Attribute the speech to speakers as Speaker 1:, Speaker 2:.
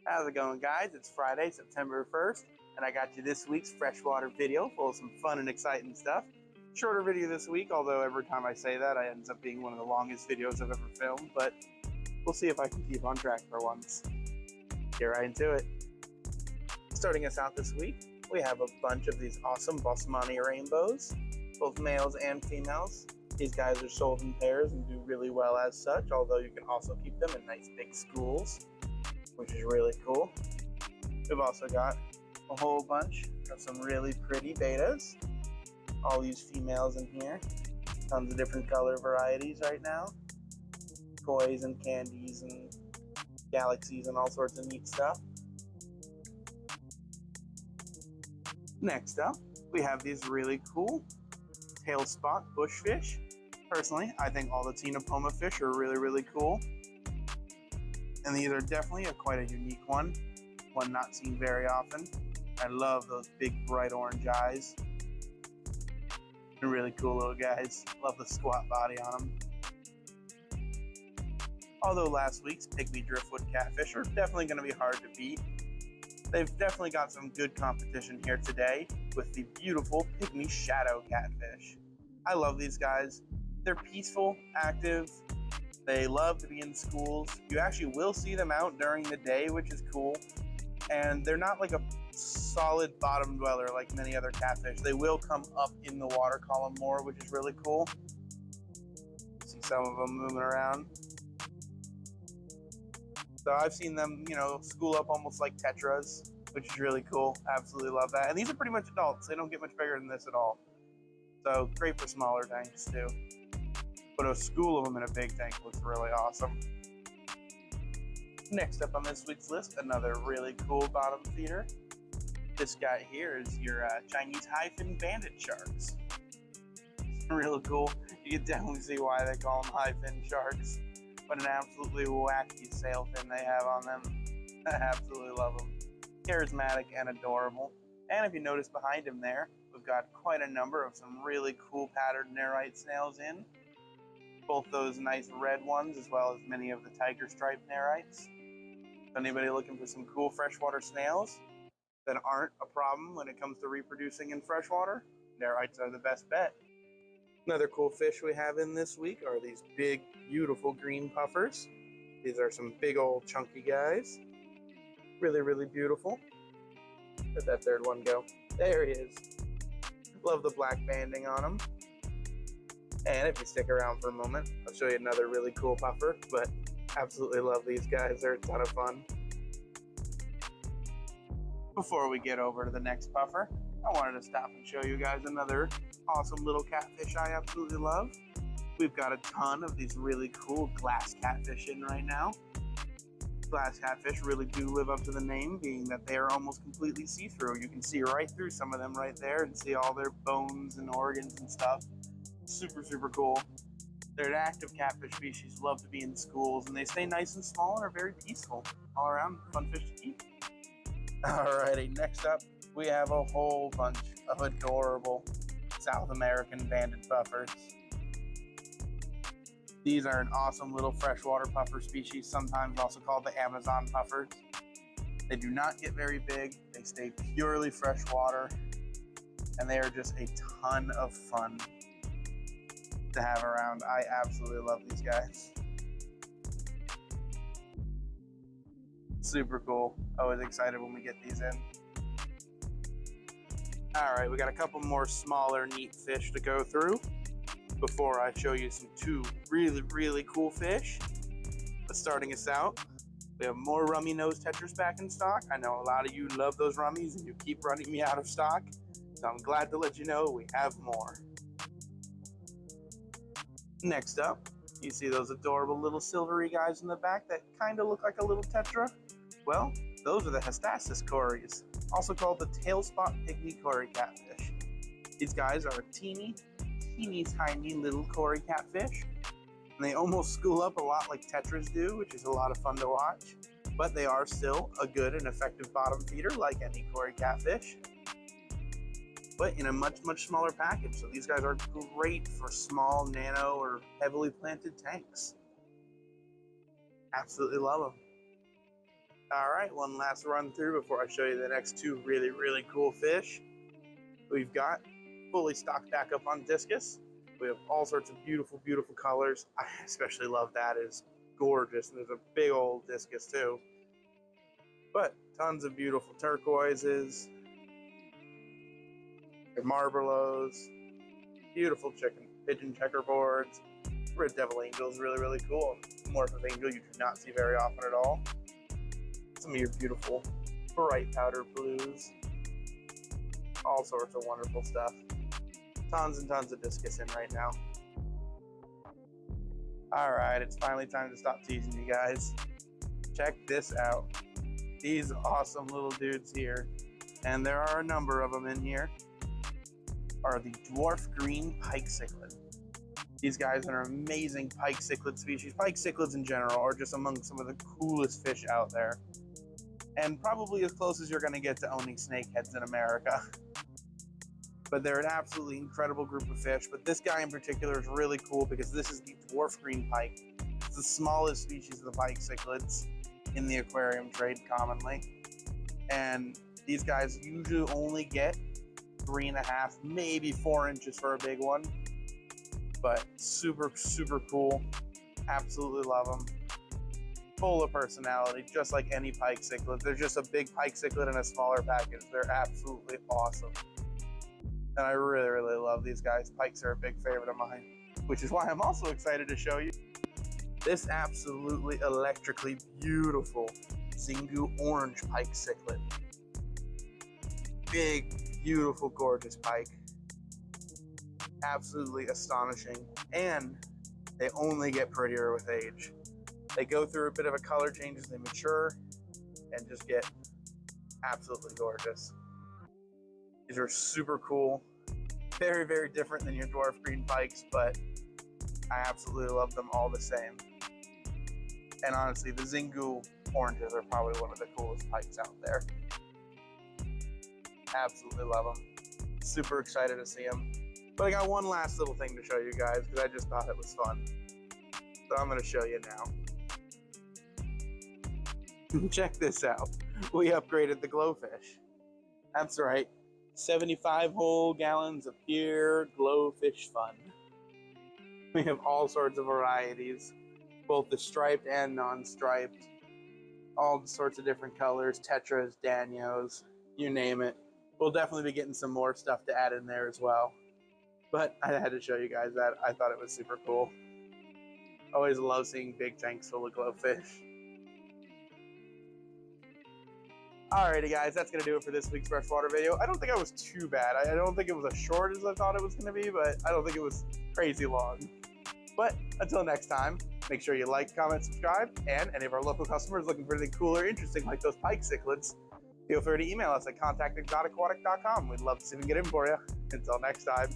Speaker 1: How's it going, guys? It's Friday, September 1st, and I got you this week's freshwater video full of some fun and exciting stuff. Shorter video this week, although every time I say that, it ends up being one of the longest videos I've ever filmed, but we'll see if I can keep on track for once. Get right into it. Starting us out this week, we have a bunch of these awesome Basmani Rainbows, both males and females. These guys are sold in pairs and do really well as such, although you can also keep them in nice big schools, which is really cool. We've also got a whole bunch of some really pretty betas. All these females in here. Tons of different color varieties right now. Toys and candies and galaxies and all sorts of neat stuff. Next up, we have these really cool tail spot bushfish. Personally, I think all the Tina Poma fish are really cool. And these are definitely quite a unique one not seen very often. I love those big bright orange eyes. They're really cool little guys. Love the squat body on them. Although last week's pygmy Driftwood Catfish are definitely going to be hard to beat, they've definitely got some good competition here today with the beautiful pygmy shadow catfish. I love these guys. They're peaceful, active. They love to be in schools. You actually will see them out during the day, which is cool. And they're not like a solid bottom dweller like many other catfish. They will come up in the water column more, which is really cool. See some of them moving around. So I've seen them, school up almost like tetras, which is really cool. Absolutely love that. And these are pretty much adults. They don't get much bigger than this at all. So great for smaller tanks too. But a school of them in a big tank looks really awesome. Next up on this week's list, another really cool bottom feeder. This guy here is your Chinese Hyphen banded sharks. Real cool. You can definitely see why they call them Hyphen sharks. What an absolutely wacky sail fin they have on them. I absolutely love them. Charismatic and adorable. And if you notice behind him there, we've got quite a number of some really cool patterned nerite snails in. Both those nice red ones as well as many of the tiger striped nerites. Anybody looking for some cool freshwater snails that aren't a problem when it comes to reproducing in freshwater, nerites are the best bet. Another cool fish we have in this week are these big, beautiful green puffers. These are some big old chunky guys. Really beautiful. Where'd that third one go? There he is. Love the black banding on him. And if you stick around for a moment, I'll show you another really cool puffer, but absolutely love these guys. They're a ton of fun. Before we get over to the next puffer, I wanted to stop and show you guys another awesome little catfish I absolutely love. We've got a ton of these really cool glass catfish in right now. Glass catfish really do live up to the name, being that they are almost completely see-through. You can see right through some of them right there and see all their bones and organs and stuff. Super cool. They're an active catfish species, love to be in schools, and they stay nice and small and are very peaceful. All around, fun fish to keep. Alrighty, next up, we have a whole bunch of adorable South American banded puffers. These are an awesome little freshwater puffer species, sometimes also called the Amazon puffers. They do not get very big, they stay purely freshwater, and they are just a ton of fun to have around. I absolutely love these guys. Super cool. Always excited when we get these in. Alright, we got a couple more smaller neat fish to go through before I show you some two really cool fish. But starting us out, we have more Rummynose Tetras back in stock. I know a lot of you love those rummies and you keep running me out of stock, so I'm glad to let you know we have more. Next up, you see those adorable little silvery guys in the back that kind of look like a little tetra? Well, those are the Histasis Cories, also called the tail spot pygmy Cory Catfish. These guys are a teeny tiny little Cory Catfish, and they almost school up a lot like tetras do, which is a lot of fun to watch, but they are still a good and effective bottom feeder like any Cory Catfish, but in a much smaller package. So these guys are great for small, nano, or heavily planted tanks. Absolutely love them. All right, one last run through before I show you the next two really, really cool fish we've got. Fully stocked back up on Discus. We have all sorts of beautiful, beautiful colors. I especially love that. It's gorgeous. And there's a big old Discus too. But tons of beautiful turquoises, marbelows, beautiful pigeon checkerboards. Red Devil Angel is really, really cool. Morph of Angel you do not see very often at all. Some of your beautiful bright powder blues. All sorts of wonderful stuff. Tons and tons of Discus in right now. All right, it's finally time to stop teasing you guys. Check this out. These awesome little dudes here, and there are a number of them in here, are the Dwarf Green Pike Cichlid. These guys are an amazing pike cichlid species. Pike cichlids in general are just among some of the coolest fish out there, and probably as close as you're going to get to owning snakeheads in America. But they're an absolutely incredible group of fish. But this guy in particular is really cool because this is the Dwarf Green Pike. It's the smallest species of the pike cichlids in the aquarium trade commonly. And these guys usually only get 3.5, maybe 4 inches for a big one. But super, super cool. Absolutely love them. Full of personality, just like any pike cichlid. They're just a big pike cichlid in a smaller package. They're absolutely awesome. And I really, really love these guys. Pikes are a big favorite of mine, which is why I'm also excited to show you this absolutely electrically beautiful Xingu orange pike cichlid. Big, beautiful, gorgeous pike. Absolutely astonishing. And they only get prettier with age. They go through a bit of a color change as they mature and just get absolutely gorgeous. These are super cool. Very, very different than your dwarf green pikes, but I absolutely love them all the same. And honestly, the Xingu oranges are probably one of the coolest pikes out there. Absolutely love them. Super excited to see them. But I got one last little thing to show you guys because I just thought it was fun. So I'm going to show you now. Check this out. We upgraded the Glowfish. That's right. 75 whole gallons of pure Glowfish fun. We have all sorts of varieties, both the striped and non-striped. All sorts of different colors, tetras, danios, you name it. We'll definitely be getting some more stuff to add in there as well. But I had to show you guys that. I thought it was super cool. Always love seeing big tanks full of Glowfish. Alrighty guys, that's going to do it for this week's freshwater video. I don't think I was too bad. I don't think it was as short as I thought it was going to be, but I don't think it was crazy long. But until next time, make sure you like, comment, subscribe, and any of our local customers looking for anything cool or interesting like those pike cichlids, feel free to email us at contact@exoticaquatic.com. We'd love to see if we can get in for you. Until next time.